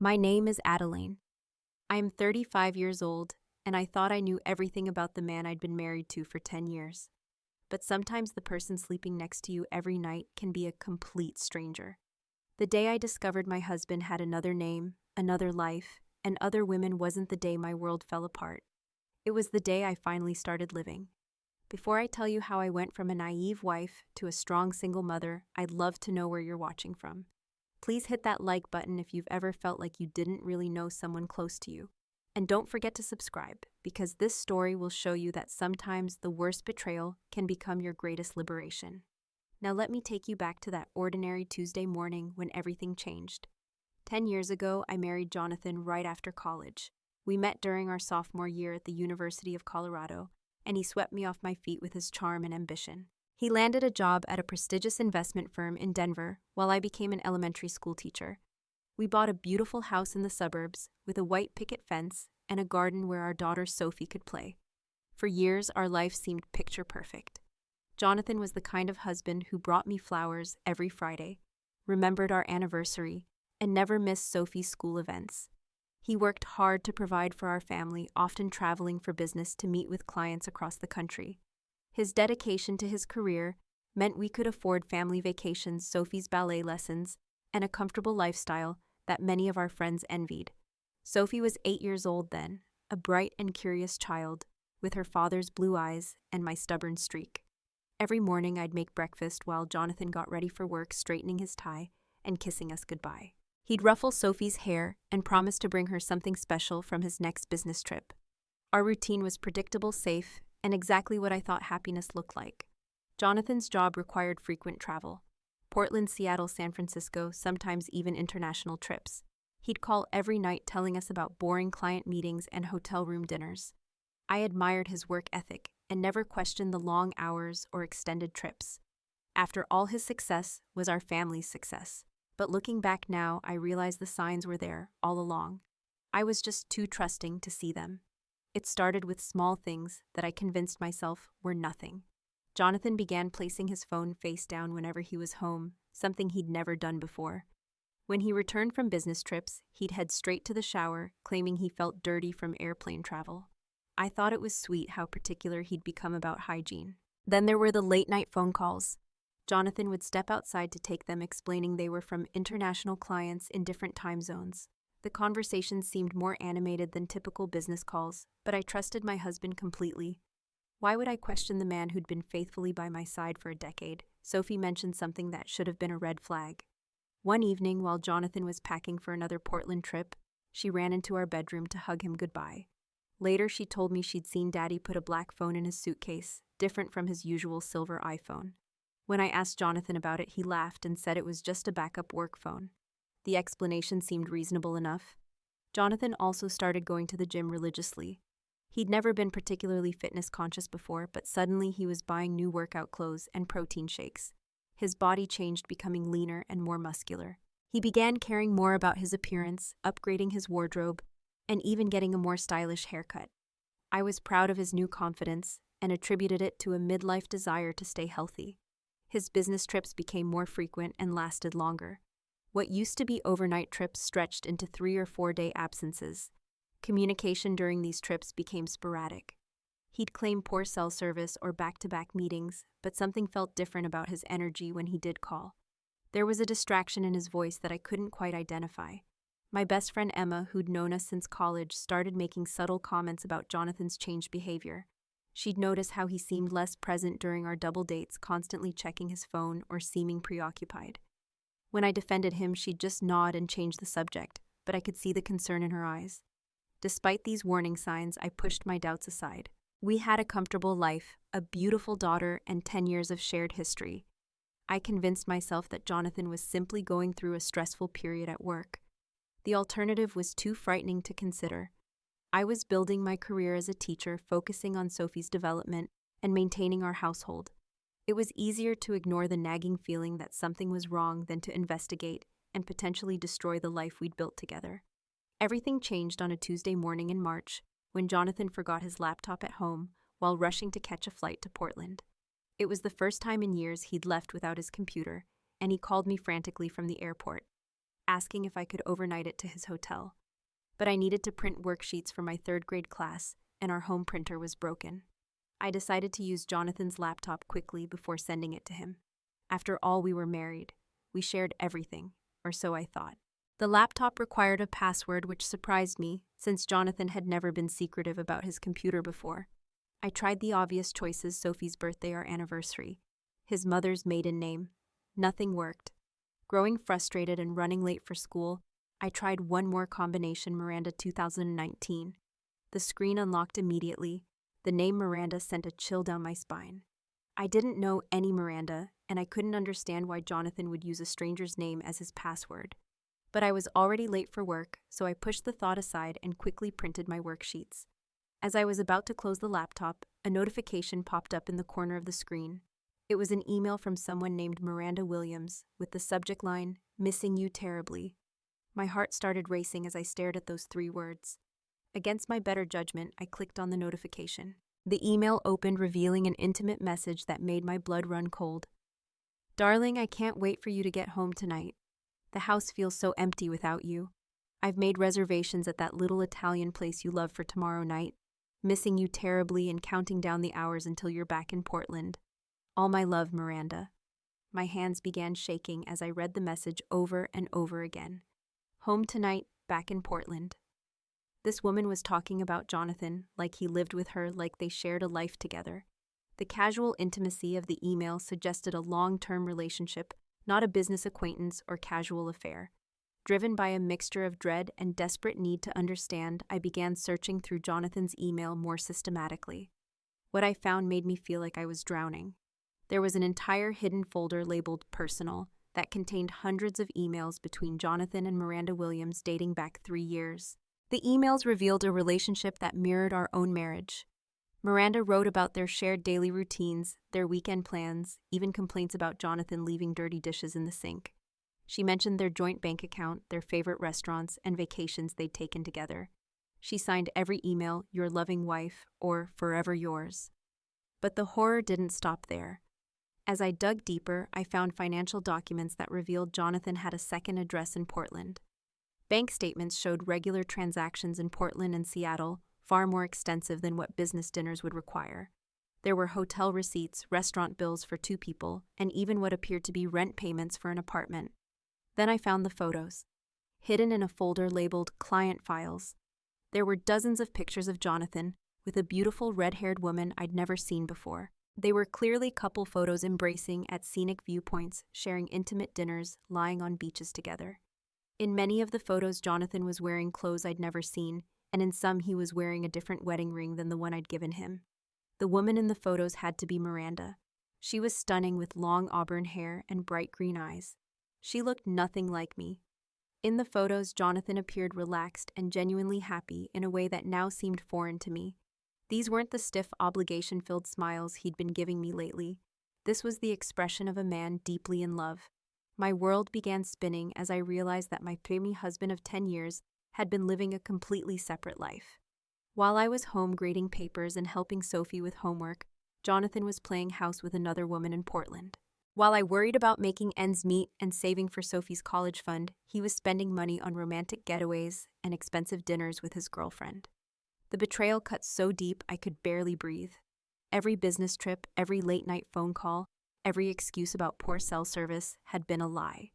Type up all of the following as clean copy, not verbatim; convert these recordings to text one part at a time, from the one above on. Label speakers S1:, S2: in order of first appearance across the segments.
S1: My name is Adeline. I am 35 years old, and I thought I knew everything about the man I'd been married to for 10 years. But sometimes the person sleeping next to you every night can be a complete stranger. The day I discovered my husband had another name, another life, and other women wasn't the day my world fell apart. It was the day I finally started living. Before I tell you how I went from a naive wife to a strong single mother, I'd love to know where you're watching from. Please hit that like button if you've ever felt like you didn't really know someone close to you. And don't forget to subscribe, because this story will show you that sometimes the worst betrayal can become your greatest liberation. Now let me take you back to that ordinary Tuesday morning when everything changed. 10 years ago, I married Jonathan right after college. We met during our sophomore year at the University of Colorado, and he swept me off my feet with his charm and ambition. He landed a job at a prestigious investment firm in Denver while I became an elementary school teacher. We bought a beautiful house in the suburbs with a white picket fence and a garden where our daughter Sophie could play. For years, our life seemed picture perfect. Jonathan was the kind of husband who brought me flowers every Friday, remembered our anniversary, and never missed Sophie's school events. He worked hard to provide for our family, often traveling for business to meet with clients across the country. His dedication to his career meant we could afford family vacations, Sophie's ballet lessons, and a comfortable lifestyle that many of our friends envied. Sophie was 8 years old then, a bright and curious child, with her father's blue eyes and my stubborn streak. Every morning I'd make breakfast while Jonathan got ready for work, straightening his tie and kissing us goodbye. He'd ruffle Sophie's hair and promise to bring her something special from his next business trip. Our routine was predictable, safe, and exactly what I thought happiness looked like. Jonathan's job required frequent travel. Portland, Seattle, San Francisco, sometimes even international trips. He'd call every night telling us about boring client meetings and hotel room dinners. I admired his work ethic and never questioned the long hours or extended trips. After all, his success was our family's success. But looking back now, I realize the signs were there all along. I was just too trusting to see them. It started with small things that I convinced myself were nothing. Jonathan began placing his phone face down whenever he was home, something he'd never done before. When he returned from business trips, he'd head straight to the shower, claiming he felt dirty from airplane travel. I thought it was sweet how particular he'd become about hygiene. Then there were the late-night phone calls. Jonathan would step outside to take them, explaining they were from international clients in different time zones. The conversations seemed more animated than typical business calls, but I trusted my husband completely. Why would I question the man who'd been faithfully by my side for a decade? Sophie mentioned something that should have been a red flag. One evening, while Jonathan was packing for another Portland trip, she ran into our bedroom to hug him goodbye. Later, she told me she'd seen Daddy put a black phone in his suitcase, different from his usual silver iPhone. When I asked Jonathan about it, he laughed and said it was just a backup work phone. The explanation seemed reasonable enough. Jonathan also started going to the gym religiously. He'd never been particularly fitness conscious before, but suddenly he was buying new workout clothes and protein shakes. His body changed, becoming leaner and more muscular. He began caring more about his appearance, upgrading his wardrobe, and even getting a more stylish haircut. I was proud of his new confidence and attributed it to a midlife desire to stay healthy. His business trips became more frequent and lasted longer. What used to be overnight trips stretched into 3 or 4 day absences. Communication during these trips became sporadic. He'd claim poor cell service or back-to-back meetings, but something felt different about his energy when he did call. There was a distraction in his voice that I couldn't quite identify. My best friend Emma, who'd known us since college, started making subtle comments about Jonathan's changed behavior. She'd noticed how he seemed less present during our double dates, constantly checking his phone or seeming preoccupied. When I defended him, she'd just nod and change the subject, but I could see the concern in her eyes. Despite these warning signs, I pushed my doubts aside. We had a comfortable life, a beautiful daughter, and 10 years of shared history. I convinced myself that Jonathan was simply going through a stressful period at work. The alternative was too frightening to consider. I was building my career as a teacher, focusing on Sophie's development and maintaining our household. It was easier to ignore the nagging feeling that something was wrong than to investigate and potentially destroy the life we'd built together. Everything changed on a Tuesday morning in March, when Jonathan forgot his laptop at home while rushing to catch a flight to Portland. It was the first time in years he'd left without his computer, and he called me frantically from the airport. asking if I could overnight it to his hotel. But I needed to print worksheets for my third-grade class, and our home printer was broken. I decided to use Jonathan's laptop quickly before sending it to him. After all, we were married. We shared everything, or so I thought. The laptop required a password, which surprised me, since Jonathan had never been secretive about his computer before. I tried the obvious choices: Sophie's birthday or anniversary, his mother's maiden name. Nothing worked. Growing frustrated and running late for school, I tried one more combination: Miranda 2019. The screen unlocked immediately. The name Miranda sent a chill down my spine. I didn't know any Miranda, and I couldn't understand why Jonathan would use a stranger's name as his password. But I was already late for work, so I pushed the thought aside and quickly printed my worksheets. As I was about to close the laptop, a notification popped up in the corner of the screen. It was an email from someone named Miranda Williams, with the subject line, "Missing you terribly." My heart started racing as I stared at those 3 words. Against my better judgment, I clicked on the notification. The email opened, revealing an intimate message that made my blood run cold. "Darling, I can't wait for you to get home tonight. The house feels so empty without you. I've made reservations at that little Italian place you love for tomorrow night. Missing you terribly and counting down the hours until you're back in Portland. All my love, Miranda." My hands began shaking as I read the message over and over again. Home tonight, back in Portland. This woman was talking about Jonathan, like he lived with her, like they shared a life together. The casual intimacy of the email suggested a long-term relationship, not a business acquaintance or casual affair. Driven by a mixture of dread and desperate need to understand, I began searching through Jonathan's email more systematically. What I found made me feel like I was drowning. There was an entire hidden folder labeled Personal that contained hundreds of emails between Jonathan and Miranda Williams dating back 3 years. The emails revealed a relationship that mirrored our own marriage. Miranda wrote about their shared daily routines, their weekend plans, even complaints about Jonathan leaving dirty dishes in the sink. She mentioned their joint bank account, their favorite restaurants, and vacations they'd taken together. She signed every email, "Your loving wife," or "Forever yours." But the horror didn't stop there. As I dug deeper, I found financial documents that revealed Jonathan had a second address in Portland. Bank statements showed regular transactions in Portland and Seattle, far more extensive than what business dinners would require. There were hotel receipts, restaurant bills for 2 people, and even what appeared to be rent payments for an apartment. Then I found the photos. Hidden in a folder labeled Client Files, there were dozens of pictures of Jonathan with a beautiful red-haired woman I'd never seen before. They were clearly couple photos, embracing at scenic viewpoints, sharing intimate dinners, lying on beaches together. In many of the photos, Jonathan was wearing clothes I'd never seen, and in some he was wearing a different wedding ring than the one I'd given him. The woman in the photos had to be Miranda. She was stunning with long auburn hair and bright green eyes. She looked nothing like me. In the photos, Jonathan appeared relaxed and genuinely happy in a way that now seemed foreign to me. These weren't the stiff, obligation-filled smiles he'd been giving me lately. This was the expression of a man deeply in love. My world began spinning as I realized that my preemie husband of 10 years had been living a completely separate life. While I was home grading papers and helping Sophie with homework, Jonathan was playing house with another woman in Portland. While I worried about making ends meet and saving for Sophie's college fund, he was spending money on romantic getaways and expensive dinners with his girlfriend. The betrayal cut so deep I could barely breathe. Every business trip, every late-night phone call, every excuse about poor cell service had been a lie.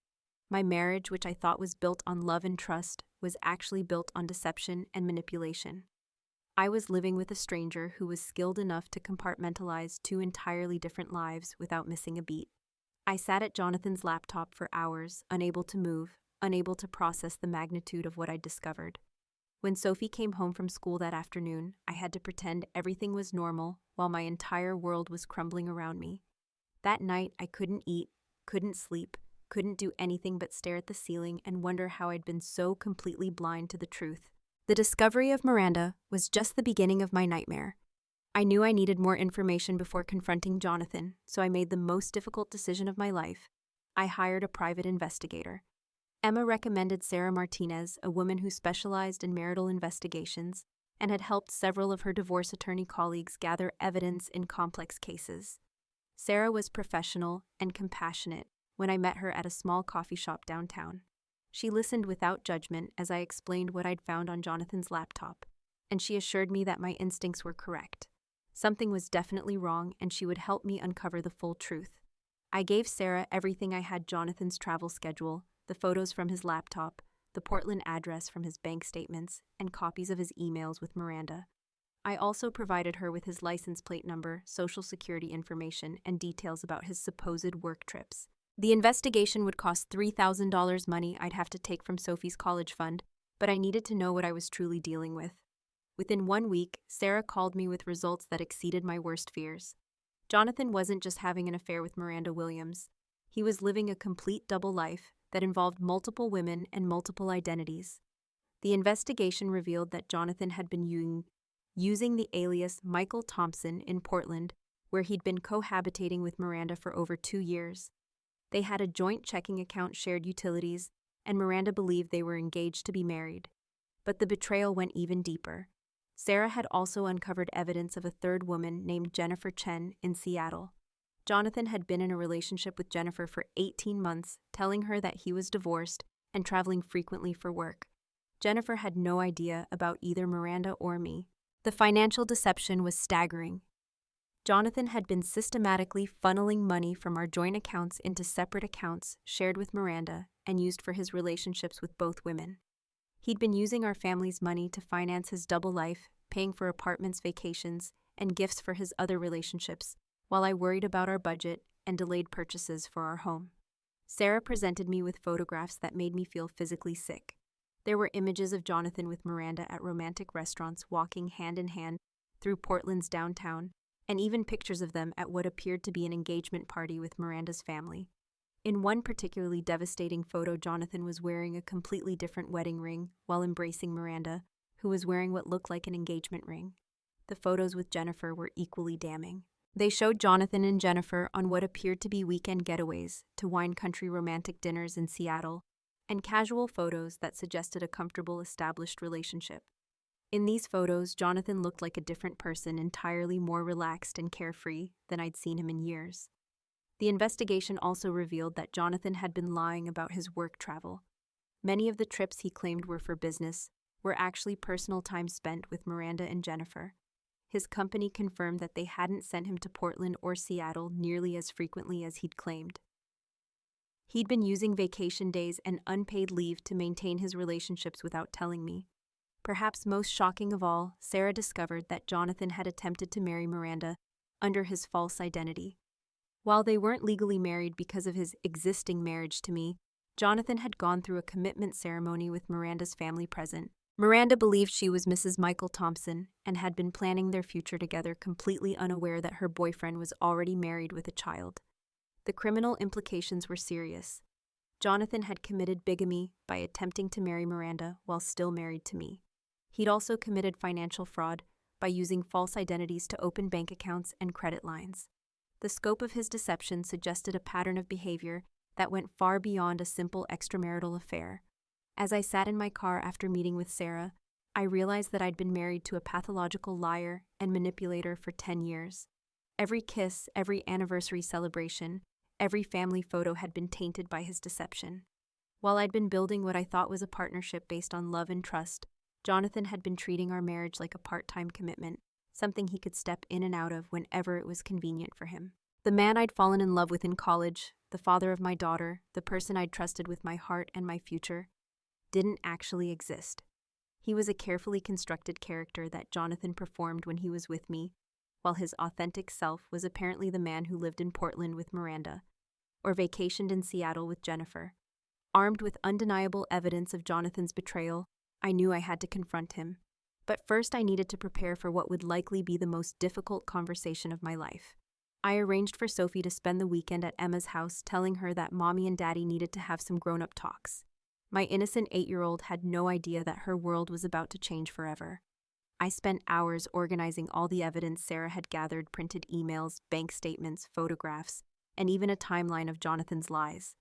S1: My marriage, which I thought was built on love and trust, was actually built on deception and manipulation. I was living with a stranger who was skilled enough to compartmentalize 2 entirely different lives without missing a beat. I sat at Jonathan's laptop for hours, unable to move, unable to process the magnitude of what I'd discovered. When Sophie came home from school that afternoon, I had to pretend everything was normal while my entire world was crumbling around me. That night, I couldn't eat, couldn't sleep, couldn't do anything but stare at the ceiling and wonder how I'd been so completely blind to the truth. The discovery of Miranda was just the beginning of my nightmare. I knew I needed more information before confronting Jonathan, so I made the most difficult decision of my life. I hired a private investigator. Emma recommended Sarah Martinez, a woman who specialized in marital investigations and had helped several of her divorce attorney colleagues gather evidence in complex cases. Sarah was professional and compassionate when I met her at a small coffee shop downtown. She listened without judgment as I explained what I'd found on Jonathan's laptop, and she assured me that my instincts were correct. Something was definitely wrong, and she would help me uncover the full truth. I gave Sarah everything I had: Jonathan's travel schedule, the photos from his laptop, the Portland address from his bank statements, and copies of his emails with Miranda. I also provided her with his license plate number, social security information, and details about his supposed work trips. The investigation would cost $3,000, money I'd have to take from Sophie's college fund, but I needed to know what I was truly dealing with. Within 1 week, Sarah called me with results that exceeded my worst fears. Jonathan wasn't just having an affair with Miranda Williams. He was living a complete double life that involved multiple women and multiple identities. The investigation revealed that Jonathan had been using the alias Michael Thompson in Portland, where he'd been cohabitating with Miranda for over 2 years. They had a joint checking account, shared utilities, and Miranda believed they were engaged to be married. But the betrayal went even deeper. Sarah had also uncovered evidence of a third woman named Jennifer Chen in Seattle. Jonathan had been in a relationship with Jennifer for 18 months, telling her that he was divorced and traveling frequently for work. Jennifer had no idea about either Miranda or me. The financial deception was staggering. Jonathan had been systematically funneling money from our joint accounts into separate accounts shared with Miranda and used for his relationships with both women. He'd been using our family's money to finance his double life, paying for apartments, vacations, and gifts for his other relationships, while I worried about our budget and delayed purchases for our home. Sarah presented me with photographs that made me feel physically sick. There were images of Jonathan with Miranda at romantic restaurants, walking hand in hand through Portland's downtown, and even pictures of them at what appeared to be an engagement party with Miranda's family. In one particularly devastating photo, Jonathan was wearing a completely different wedding ring while embracing Miranda, who was wearing what looked like an engagement ring. The photos with Jennifer were equally damning. They showed Jonathan and Jennifer on what appeared to be weekend getaways to wine country romantic dinners in Seattle, and casual photos that suggested a comfortable, established relationship. In these photos, Jonathan looked like a different person, entirely more relaxed and carefree than I'd seen him in years. The investigation also revealed that Jonathan had been lying about his work travel. Many of the trips he claimed were for business were actually personal time spent with Miranda and Jennifer. His company confirmed that they hadn't sent him to Portland or Seattle nearly as frequently as he'd claimed. He'd been using vacation days and unpaid leave to maintain his relationships without telling me. Perhaps most shocking of all, Sarah discovered that Jonathan had attempted to marry Miranda under his false identity. While they weren't legally married because of his existing marriage to me, Jonathan had gone through a commitment ceremony with Miranda's family present. Miranda believed she was Mrs. Michael Thompson and had been planning their future together, completely unaware that her boyfriend was already married with a child. The criminal implications were serious. Jonathan had committed bigamy by attempting to marry Miranda while still married to me. He'd also committed financial fraud by using false identities to open bank accounts and credit lines. The scope of his deception suggested a pattern of behavior that went far beyond a simple extramarital affair. As I sat in my car after meeting with Sarah, I realized that I'd been married to a pathological liar and manipulator for 10 years. Every kiss, every anniversary celebration, every family photo had been tainted by his deception. While I'd been building what I thought was a partnership based on love and trust, Jonathan had been treating our marriage like a part-time commitment, something he could step in and out of whenever it was convenient for him. The man I'd fallen in love with in college, the father of my daughter, the person I'd trusted with my heart and my future, didn't actually exist. He was a carefully constructed character that Jonathan performed when he was with me, while his authentic self was apparently the man who lived in Portland with Miranda, or vacationed in Seattle with Jennifer. Armed with undeniable evidence of Jonathan's betrayal, I knew I had to confront him. But first I needed to prepare for what would likely be the most difficult conversation of my life. I arranged for Sophie to spend the weekend at Emma's house, telling her that Mommy and Daddy needed to have some grown-up talks. My innocent 8-year-old had no idea that her world was about to change forever. I spent hours organizing all the evidence Sarah had gathered: printed emails, bank statements, photographs, and even a timeline of Jonathan's lies.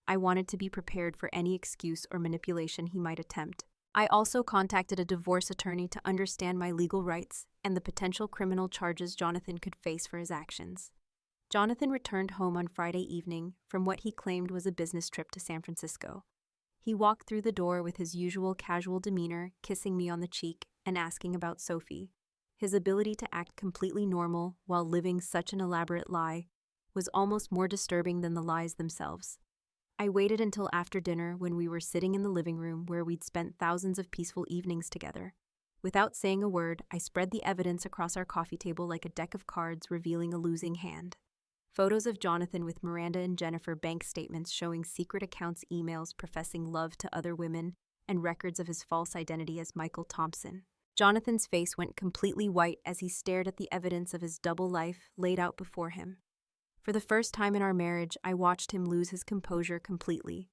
S1: I wanted to be prepared for any excuse or manipulation he might attempt. I also contacted a divorce attorney to understand my legal rights and the potential criminal charges Jonathan could face for his actions. Jonathan returned home on Friday evening from what he claimed was a business trip to San Francisco. He walked through the door with his usual casual demeanor, kissing me on the cheek and asking about Sophie. His ability to act completely normal while living such an elaborate lie was almost more disturbing than the lies themselves. I waited until after dinner when we were sitting in the living room where we'd spent thousands of peaceful evenings together. Without saying a word, I spread the evidence across our coffee table like a deck of cards revealing a losing hand. Photos of Jonathan with Miranda and Jennifer, bank statements showing secret accounts, emails professing love to other women, and records of his false identity as Michael Thompson. Jonathan's face went completely white as he stared at the evidence of his double life laid out before him. For the first time in our marriage, I watched him lose his composure completely.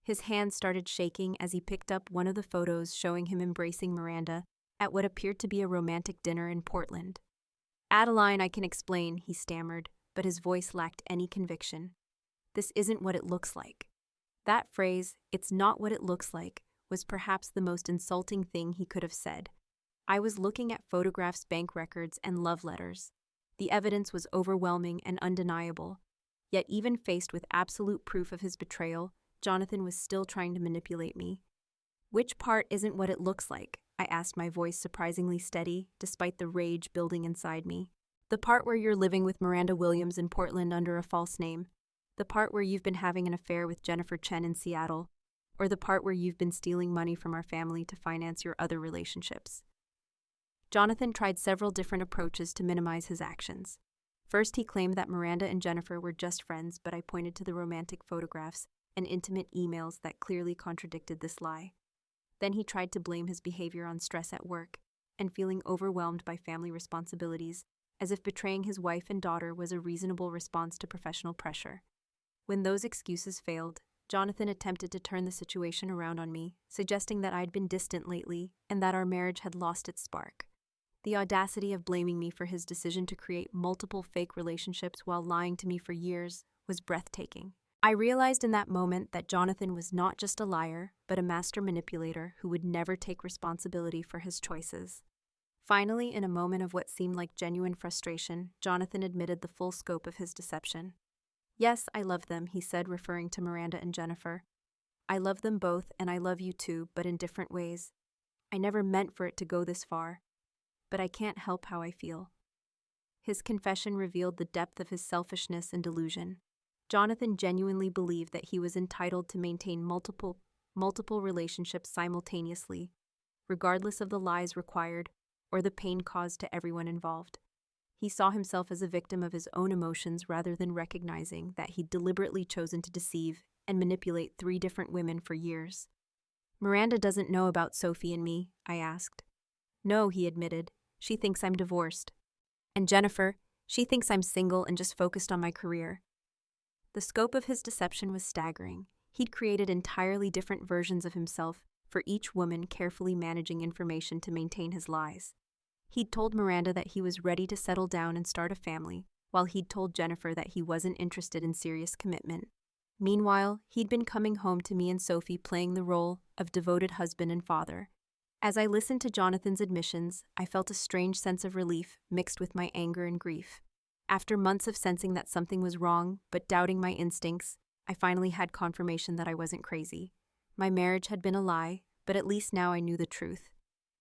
S1: His hand started shaking as he picked up one of the photos showing him embracing Miranda at what appeared to be a romantic dinner in Portland. "Adeline, I can explain," he stammered, but his voice lacked any conviction. "This isn't what it looks like." That phrase, "it's not what it looks like," was perhaps the most insulting thing he could have said. I was looking at photographs, bank records, and love letters. The evidence was overwhelming and undeniable. Yet even faced with absolute proof of his betrayal, Jonathan was still trying to manipulate me. "Which part isn't what it looks like?" I asked, my voice surprisingly steady, despite the rage building inside me. "The part where you're living with Miranda Williams in Portland under a false name, the part where you've been having an affair with Jennifer Chen in Seattle, or the part where you've been stealing money from our family to finance your other relationships." Jonathan tried several different approaches to minimize his actions. First, he claimed that Miranda and Jennifer were just friends, but I pointed to the romantic photographs and intimate emails that clearly contradicted this lie. Then he tried to blame his behavior on stress at work and feeling overwhelmed by family responsibilities, as if betraying his wife and daughter was a reasonable response to professional pressure. When those excuses failed, Jonathan attempted to turn the situation around on me, suggesting that I'd been distant lately and that our marriage had lost its spark. The audacity of blaming me for his decision to create multiple fake relationships while lying to me for years was breathtaking. I realized in that moment that Jonathan was not just a liar, but a master manipulator who would never take responsibility for his choices. Finally, in a moment of what seemed like genuine frustration, Jonathan admitted the full scope of his deception. "Yes, I love them," he said, referring to Miranda and Jennifer. "I love them both, and I love you too, but in different ways. I never meant for it to go this far, but I can't help how I feel." His confession revealed the depth of his selfishness and delusion. Jonathan genuinely believed that he was entitled to maintain multiple relationships simultaneously, regardless of the lies required or the pain caused to everyone involved. He saw himself as a victim of his own emotions rather than recognizing that he'd deliberately chosen to deceive and manipulate 3 different women for years. "Miranda doesn't know about Sophie and me?" I asked. "No," he admitted. "She thinks I'm divorced. And Jennifer, she thinks I'm single and just focused on my career." The scope of his deception was staggering. He'd created entirely different versions of himself for each woman, carefully managing information to maintain his lies. He'd told Miranda that he was ready to settle down and start a family, while he'd told Jennifer that he wasn't interested in serious commitment. Meanwhile, he'd been coming home to me and Sophie playing the role of devoted husband and father. As I listened to Jonathan's admissions, I felt a strange sense of relief mixed with my anger and grief. After months of sensing that something was wrong, but doubting my instincts, I finally had confirmation that I wasn't crazy. My marriage had been a lie, but at least now I knew the truth.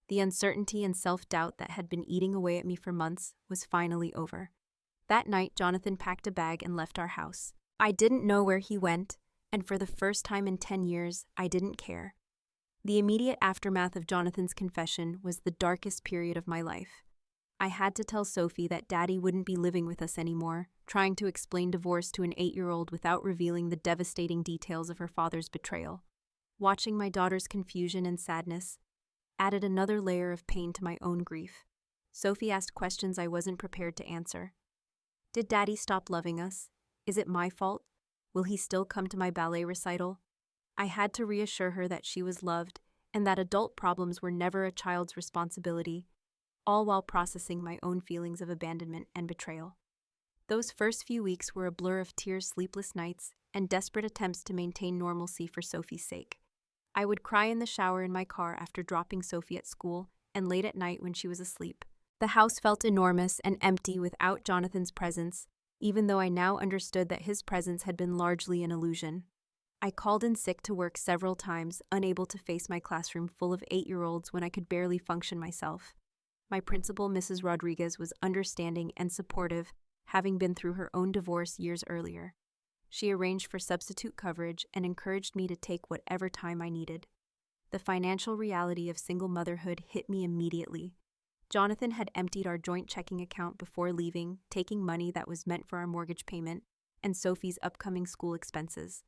S1: The uncertainty and self-doubt that had been eating away at me for months was finally over. That night, Jonathan packed a bag and left our house. I didn't know where he went, and for the first time in 10 years, I didn't care. The immediate aftermath of Jonathan's confession was the darkest period of my life. I had to tell Sophie that Daddy wouldn't be living with us anymore, trying to explain divorce to an 8-year-old without revealing the devastating details of her father's betrayal. Watching my daughter's confusion and sadness added another layer of pain to my own grief. Sophie asked questions I wasn't prepared to answer. Did Daddy stop loving us? Is it my fault? Will he still come to my ballet recital? I had to reassure her that she was loved and that adult problems were never a child's responsibility, all while processing my own feelings of abandonment and betrayal. Those first few weeks were a blur of tears, sleepless nights, and desperate attempts to maintain normalcy for Sophie's sake. I would cry in the shower in my car after dropping Sophie at school and late at night when she was asleep. The house felt enormous and empty without Jonathan's presence, even though I now understood that his presence had been largely an illusion. I called in sick to work several times, unable to face my classroom full of 8-year-olds when I could barely function myself. My principal, Mrs. Rodriguez, was understanding and supportive, having been through her own divorce years earlier. She arranged for substitute coverage and encouraged me to take whatever time I needed. The financial reality of single motherhood hit me immediately. Jonathan had emptied our joint checking account before leaving, taking money that was meant for our mortgage payment and Sophie's upcoming school expenses.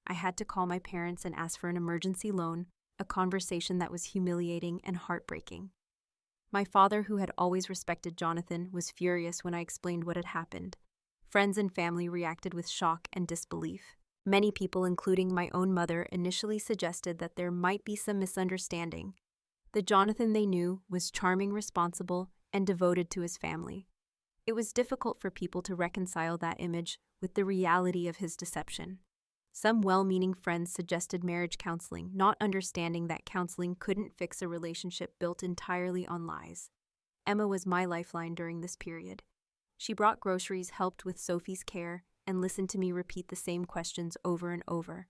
S1: I had to call my parents and ask for an emergency loan, a conversation that was humiliating and heartbreaking. My father, who had always respected Jonathan, was furious when I explained what had happened. Friends and family reacted with shock and disbelief. Many people, including my own mother, initially suggested that there might be some misunderstanding. The Jonathan they knew was charming, responsible, and devoted to his family. It was difficult for people to reconcile that image with the reality of his deception. Some well-meaning friends suggested marriage counseling, not understanding that counseling couldn't fix a relationship built entirely on lies. Emma was my lifeline during this period. She brought groceries, helped with Sophie's care, and listened to me repeat the same questions over and over.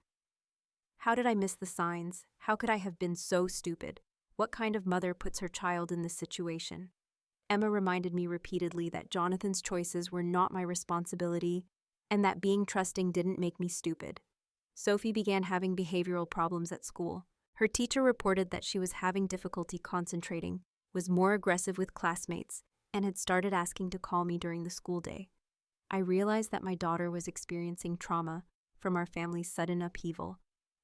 S1: How did I miss the signs? How could I have been so stupid? What kind of mother puts her child in this situation? Emma reminded me repeatedly that Jonathan's choices were not my responsibility and that being trusting didn't make me stupid. Sophie began having behavioral problems at school. Her teacher reported that she was having difficulty concentrating, was more aggressive with classmates, and had started asking to call me during the school day. I realized that my daughter was experiencing trauma from our family's sudden upheaval,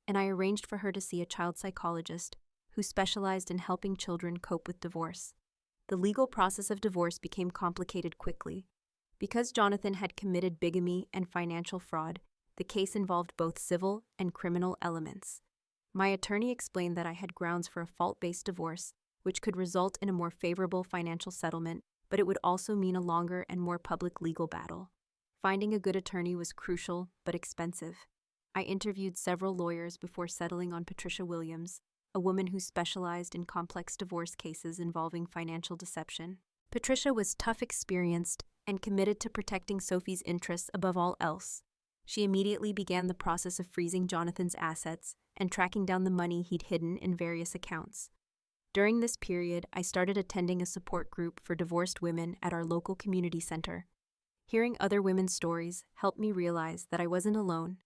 S1: and I arranged for her to see a child psychologist who specialized in helping children cope with divorce. The legal process of divorce became complicated quickly. Because Jonathan had committed bigamy and financial fraud, the case involved both civil and criminal elements. My attorney explained that I had grounds for a fault-based divorce, which could result in a more favorable financial settlement, but it would also mean a longer and more public legal battle. Finding a good attorney was crucial but expensive. I interviewed several lawyers before settling on Patricia Williams, a woman who specialized in complex divorce cases involving financial deception. Patricia was tough, experienced, and committed to protecting Sophie's interests above all else. She immediately began the process of freezing Jonathan's assets and tracking down the money he'd hidden in various accounts. During this period, I started attending a support group for divorced women at our local community center. Hearing other women's stories helped me realize that I wasn't alone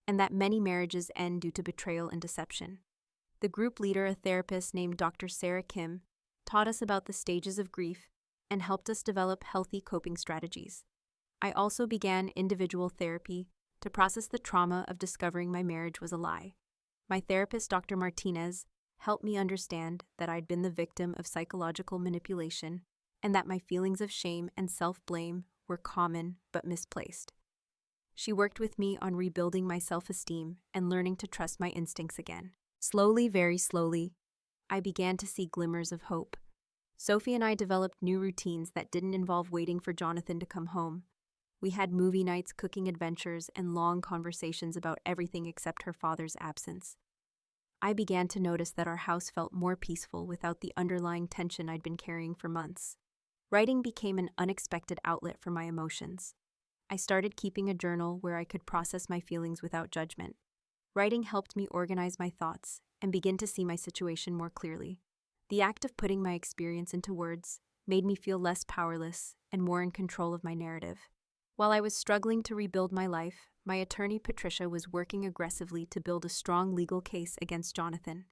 S1: and that many marriages end due to betrayal and deception. The group leader, a therapist named Dr. Sarah Kim, taught us about the stages of grief and helped us develop healthy coping strategies. I also began individual therapy to process the trauma of discovering my marriage was a lie. My therapist, Dr. Martinez, helped me understand that I'd been the victim of psychological manipulation and that my feelings of shame and self-blame were common but misplaced. She worked with me on rebuilding my self-esteem and learning to trust my instincts again. Slowly, very slowly, I began to see glimmers of hope. Sophie and I developed new routines that didn't involve waiting for Jonathan to come home. We had movie nights, cooking adventures, and long conversations about everything except her father's absence. I began to notice that our house felt more peaceful without the underlying tension I'd been carrying for months. Writing became an unexpected outlet for my emotions. I started keeping a journal where I could process my feelings without judgment. Writing helped me organize my thoughts and begin to see my situation more clearly. The act of putting my experience into words made me feel less powerless and more in control of my narrative. While I was struggling to rebuild my life, my attorney Patricia was working aggressively to build a strong legal case against Jonathan.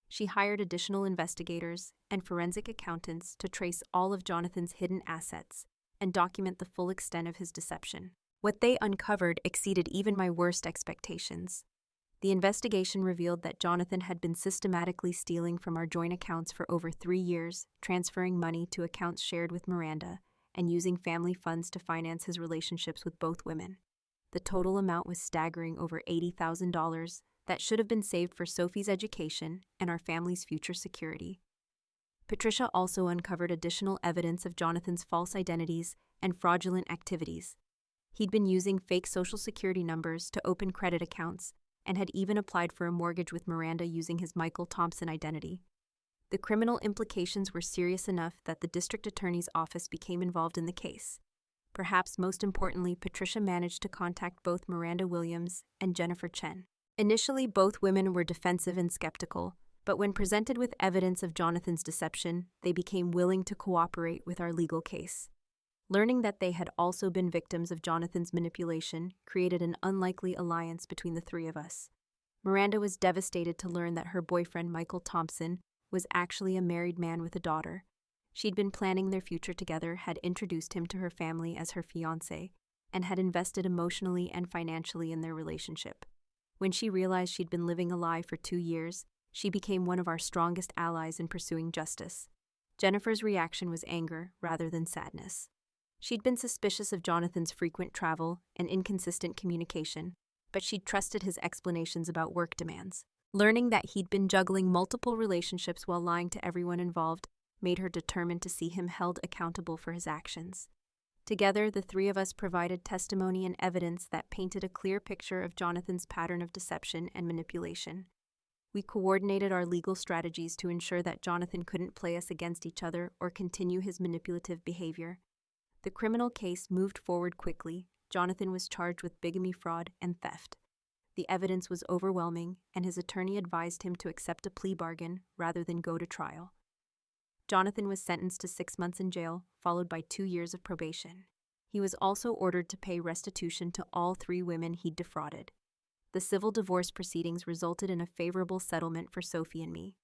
S1: She hired additional investigators and forensic accountants to trace all of Jonathan's hidden assets and document the full extent of his deception. What they uncovered exceeded even my worst expectations. The investigation revealed that Jonathan had been systematically stealing from our joint accounts for over 3 years, transferring money to accounts shared with Miranda, and using family funds to finance his relationships with both women. The total amount was staggering, over $80,000 that should have been saved for Sophie's education and our family's future security. Patricia also uncovered additional evidence of Jonathan's false identities and fraudulent activities. He'd been using fake Social Security numbers to open credit accounts and had even applied for a mortgage with Miranda using his Michael Thompson identity. The criminal implications were serious enough that the district attorney's office became involved in the case. Perhaps most importantly, Patricia managed to contact both Miranda Williams and Jennifer Chen. Initially, both women were defensive and skeptical, but when presented with evidence of Jonathan's deception, they became willing to cooperate with our legal case. Learning that they had also been victims of Jonathan's manipulation created an unlikely alliance between the three of us. Miranda was devastated to learn that her boyfriend, Michael Thompson, was actually a married man with a daughter. She'd been planning their future together, had introduced him to her family as her fiancé, and had invested emotionally and financially in their relationship. When she realized she'd been living a lie for 2 years, she became one of our strongest allies in pursuing justice. Jennifer's reaction was anger rather than sadness. She'd been suspicious of Jonathan's frequent travel and inconsistent communication, but she'd trusted his explanations about work demands. Learning that he'd been juggling multiple relationships while lying to everyone involved made her determined to see him held accountable for his actions. Together, the three of us provided testimony and evidence that painted a clear picture of Jonathan's pattern of deception and manipulation. We coordinated our legal strategies to ensure that Jonathan couldn't play us against each other or continue his manipulative behavior. The criminal case moved forward quickly. Jonathan was charged with bigamy, fraud, and theft. The evidence was overwhelming, and his attorney advised him to accept a plea bargain rather than go to trial. Jonathan was sentenced to 6 months in jail, followed by 2 years of probation. He was also ordered to pay restitution to all 3 women he'd defrauded. The civil divorce proceedings resulted in a favorable settlement for Sophie and me.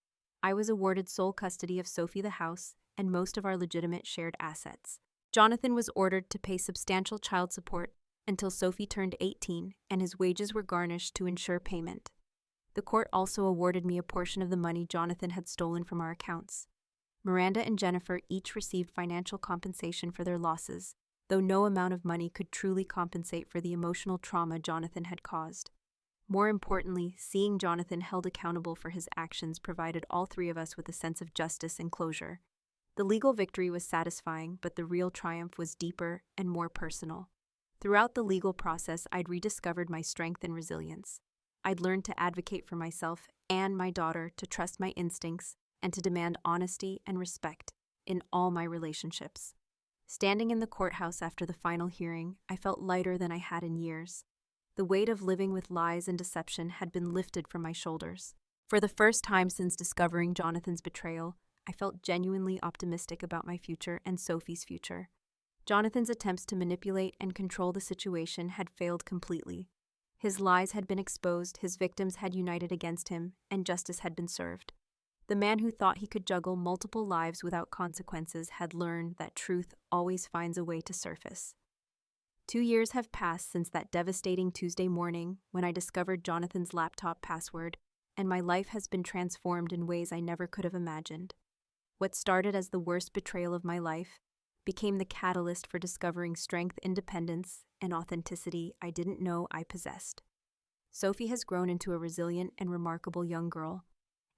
S1: I was awarded sole custody of Sophie, the house, and most of our legitimate shared assets. Jonathan was ordered to pay substantial child support until Sophie turned 18, and his wages were garnished to ensure payment. The court also awarded me a portion of the money Jonathan had stolen from our accounts. Miranda and Jennifer each received financial compensation for their losses, though no amount of money could truly compensate for the emotional trauma Jonathan had caused. More importantly, seeing Jonathan held accountable for his actions provided all 3 of us with a sense of justice and closure. The legal victory was satisfying, but the real triumph was deeper and more personal. Throughout the legal process, I'd rediscovered my strength and resilience. I'd learned to advocate for myself and my daughter, to trust my instincts, and to demand honesty and respect in all my relationships. Standing in the courthouse after the final hearing, I felt lighter than I had in years. The weight of living with lies and deception had been lifted from my shoulders. For the first time since discovering Jonathan's betrayal, I felt genuinely optimistic about my future and Sophie's future. Jonathan's attempts to manipulate and control the situation had failed completely. His lies had been exposed, his victims had united against him, and justice had been served. The man who thought he could juggle multiple lives without consequences had learned that truth always finds a way to surface. 2 years have passed since that devastating Tuesday morning when I discovered Jonathan's laptop password, and my life has been transformed in ways I never could have imagined. What started as the worst betrayal of my life became the catalyst for discovering strength, independence, and authenticity I didn't know I possessed. Sophie has grown into a resilient and remarkable young girl.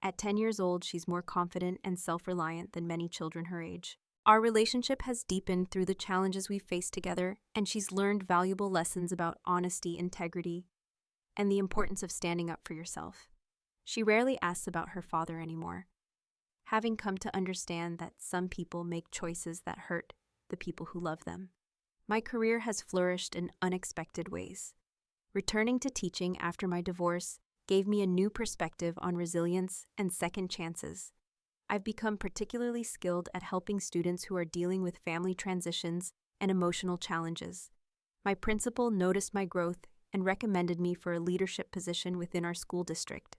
S1: At 10 years old, she's more confident and self-reliant than many children her age. Our relationship has deepened through the challenges we've faced together, and she's learned valuable lessons about honesty, integrity, and the importance of standing up for yourself. She rarely asks about her father anymore, having come to understand that some people make choices that hurt the people who love them. My career has flourished in unexpected ways. Returning to teaching after my divorce gave me a new perspective on resilience and second chances. I've become particularly skilled at helping students who are dealing with family transitions and emotional challenges. My principal noticed my growth and recommended me for a leadership position within our school district.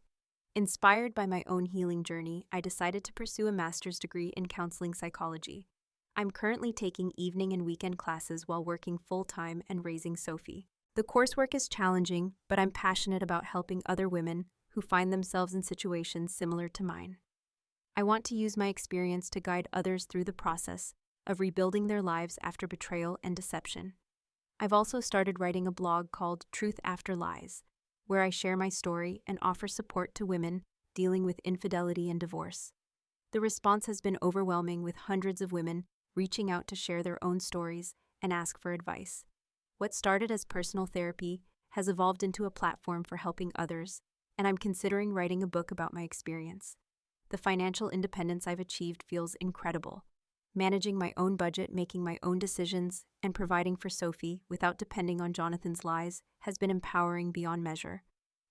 S1: Inspired by my own healing journey, I decided to pursue a master's degree in counseling psychology. I'm currently taking evening and weekend classes while working full-time and raising Sophie. The coursework is challenging, but I'm passionate about helping other women who find themselves in situations similar to mine. I want to use my experience to guide others through the process of rebuilding their lives after betrayal and deception. I've also started writing a blog called Truth After Lies, where I share my story and offer support to women dealing with infidelity and divorce. The response has been overwhelming, with hundreds of women reaching out to share their own stories and ask for advice. What started as personal therapy has evolved into a platform for helping others, and I'm considering writing a book about my experience. The financial independence I've achieved feels incredible. Managing my own budget, making my own decisions, and providing for Sophie without depending on Jonathan's lies has been empowering beyond measure.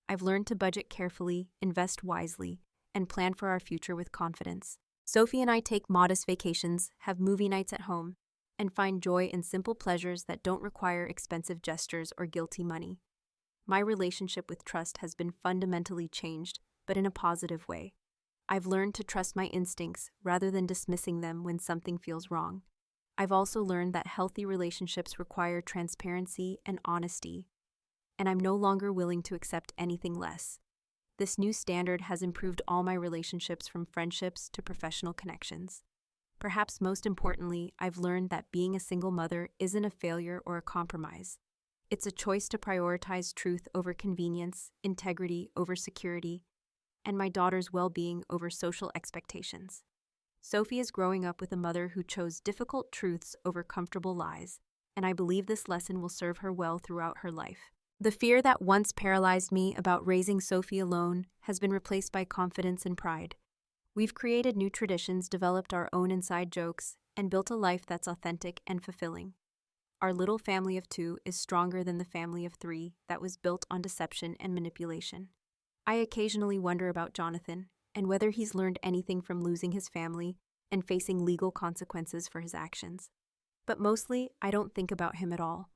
S1: I've learned to budget carefully, invest wisely, and plan for our future with confidence. Sophie and I take modest vacations, have movie nights at home, and find joy in simple pleasures that don't require expensive gestures or guilty money. My relationship with trust has been fundamentally changed, but in a positive way. I've learned to trust my instincts rather than dismissing them when something feels wrong. I've also learned that healthy relationships require transparency and honesty, and I'm no longer willing to accept anything less. This new standard has improved all my relationships from friendships to professional connections. Perhaps most importantly, I've learned that being a single mother isn't a failure or a compromise. It's a choice to prioritize truth over convenience, integrity over security, and my daughter's well-being over social expectations. Sophie is growing up with a mother who chose difficult truths over comfortable lies, and I believe this lesson will serve her well throughout her life. The fear that once paralyzed me about raising Sophie alone has been replaced by confidence and pride. We've created new traditions, developed our own inside jokes, and built a life that's authentic and fulfilling. Our little family of 2 is stronger than the family of 3 that was built on deception and manipulation. I occasionally wonder about Jonathan and whether he's learned anything from losing his family and facing legal consequences for his actions. But mostly, I don't think about him at all.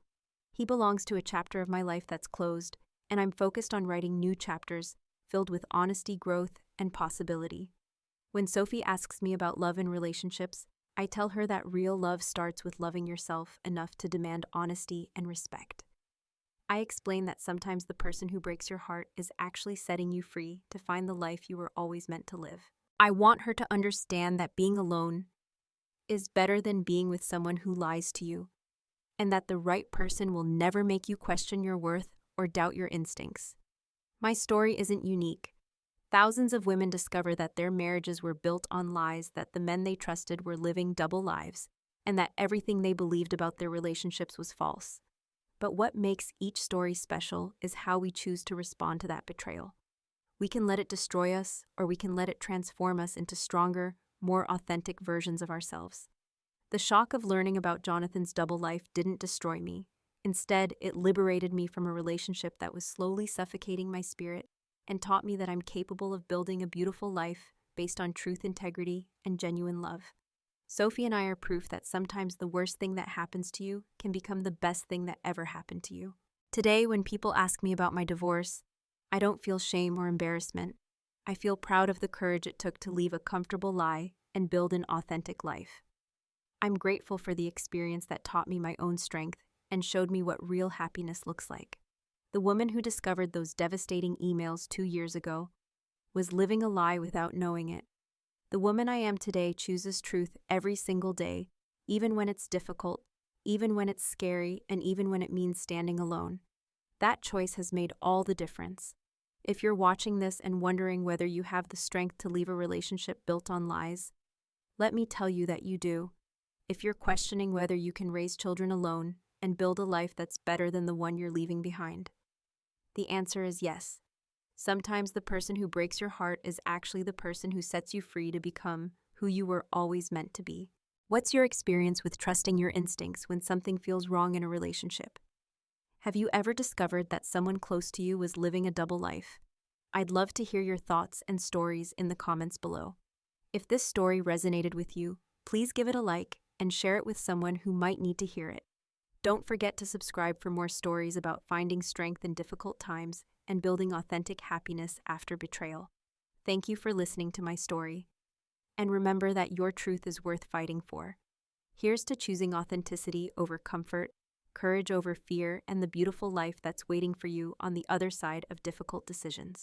S1: He belongs to a chapter of my life that's closed, and I'm focused on writing new chapters filled with honesty, growth, and possibility. When Sophie asks me about love and relationships, I tell her that real love starts with loving yourself enough to demand honesty and respect. I explain that sometimes the person who breaks your heart is actually setting you free to find the life you were always meant to live. I want her to understand that being alone is better than being with someone who lies to you, and that the right person will never make you question your worth or doubt your instincts. My story isn't unique. Thousands of women discover that their marriages were built on lies, that the men they trusted were living double lives, and that everything they believed about their relationships was false. But what makes each story special is how we choose to respond to that betrayal. We can let it destroy us, or we can let it transform us into stronger, more authentic versions of ourselves. The shock of learning about Jonathan's double life didn't destroy me. Instead, it liberated me from a relationship that was slowly suffocating my spirit and taught me that I'm capable of building a beautiful life based on truth, integrity, and genuine love. Sophie and I are proof that sometimes the worst thing that happens to you can become the best thing that ever happened to you. Today, when people ask me about my divorce, I don't feel shame or embarrassment. I feel proud of the courage it took to leave a comfortable lie and build an authentic life. I'm grateful for the experience that taught me my own strength and showed me what real happiness looks like. The woman who discovered those devastating emails 2 years ago was living a lie without knowing it. The woman I am today chooses truth every single day, even when it's difficult, even when it's scary, and even when it means standing alone. That choice has made all the difference. If you're watching this and wondering whether you have the strength to leave a relationship built on lies, let me tell you that you do. If you're questioning whether you can raise children alone and build a life that's better than the one you're leaving behind, the answer is yes. Sometimes the person who breaks your heart is actually the person who sets you free to become who you were always meant to be. What's your experience with trusting your instincts when something feels wrong in a relationship? Have you ever discovered that someone close to you was living a double life? I'd love to hear your thoughts and stories in the comments below. If this story resonated with you, please give it a like and share it with someone who might need to hear it. Don't forget to subscribe for more stories about finding strength in difficult times and building authentic happiness after betrayal. Thank you for listening to my story. And remember that your truth is worth fighting for. Here's to choosing authenticity over comfort, courage over fear, and the beautiful life that's waiting for you on the other side of difficult decisions.